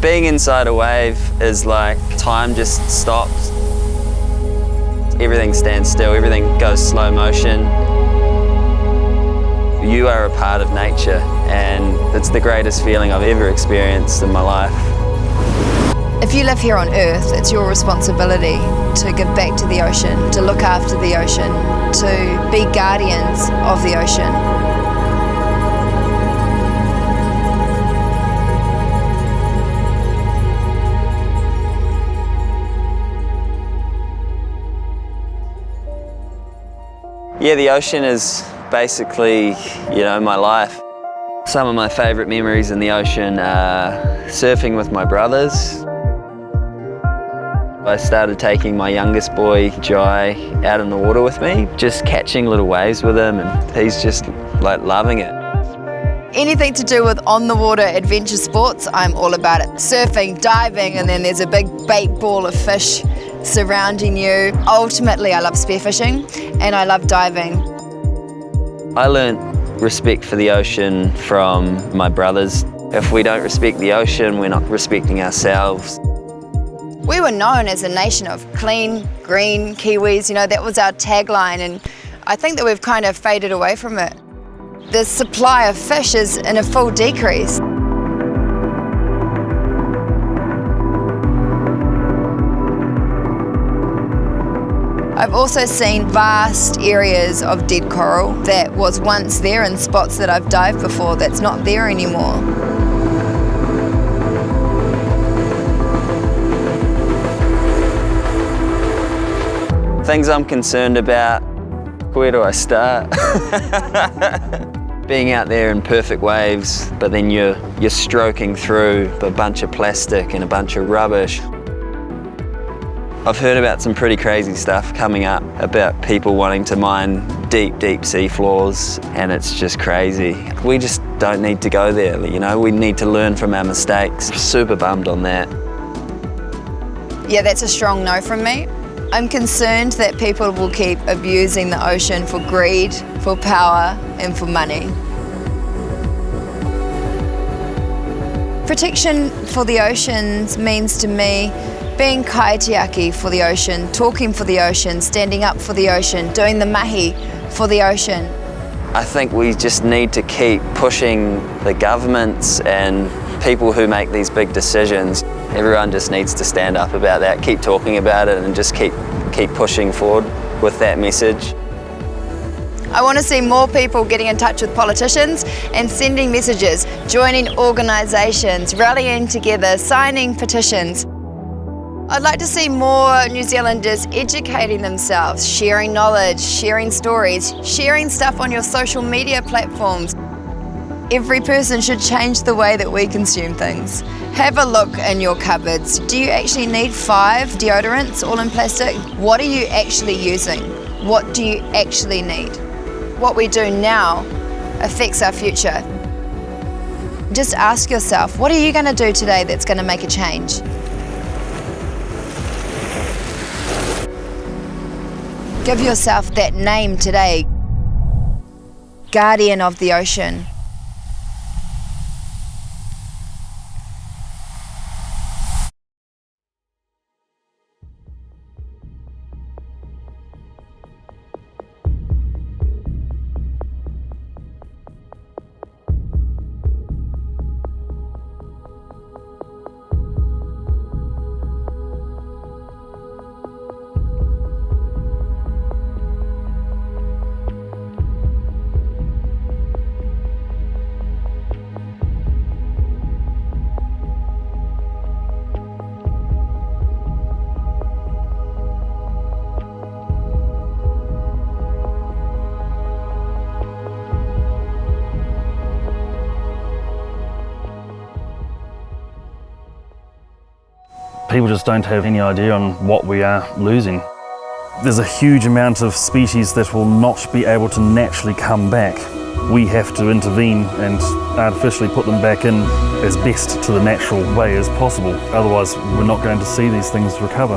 Being inside a wave is like time just stops. Everything stands still, everything goes slow motion. You are a part of nature, and it's the greatest feeling I've ever experienced in my life. If you live here on Earth, it's your responsibility to give back to the ocean, to look after the ocean, to be guardians of the ocean. Yeah, the ocean is basically, my life. Some of my favourite memories in the ocean are surfing with my brothers. I started taking my youngest boy, Jai, out in the water with me, just catching little waves with him, and he's just like loving it. Anything to do with on-the-water adventure sports, I'm all about it. Surfing, diving, and then there's a big bait ball of fish surrounding you. Ultimately, I love spearfishing and I love diving. I learned respect for the ocean from my brothers. If we don't respect the ocean, we're not respecting ourselves. We were known as a nation of clean, green Kiwis, that was our tagline, and I think that we've kind of faded away from it. The supply of fish is in a full decrease. I've also seen vast areas of dead coral that was once there in spots that I've dived before that's not there anymore. Things I'm concerned about, where do I start? Being out there in perfect waves, but then you're stroking through a bunch of plastic and a bunch of rubbish. I've heard about some pretty crazy stuff coming up about people wanting to mine deep, deep sea floors, and it's just crazy. We just don't need to go there, we need to learn from our mistakes. Super bummed on that. Yeah, that's a strong no from me. I'm concerned that people will keep abusing the ocean for greed, for power, and for money. Protection for the oceans means to me being kaitiaki for the ocean, talking for the ocean, standing up for the ocean, doing the mahi for the ocean. I think we just need to keep pushing the governments and people who make these big decisions. Everyone just needs to stand up about that, keep talking about it, and just keep pushing forward with that message. I want to see more people getting in touch with politicians and sending messages, joining organisations, rallying together, signing petitions. I'd like to see more New Zealanders educating themselves, sharing knowledge, sharing stories, sharing stuff on your social media platforms. Every person should change the way that we consume things. Have a look in your cupboards. Do you actually need 5 deodorants all in plastic? What are you actually using? What do you actually need? What we do now affects our future. Just ask yourself, what are you going to do today that's going to make a change? Give yourself that name today. Guardian of the ocean. People just don't have any idea on what we are losing. There's a huge amount of species that will not be able to naturally come back. We have to intervene and artificially put them back in as best to the natural way as possible. Otherwise, we're not going to see these things recover.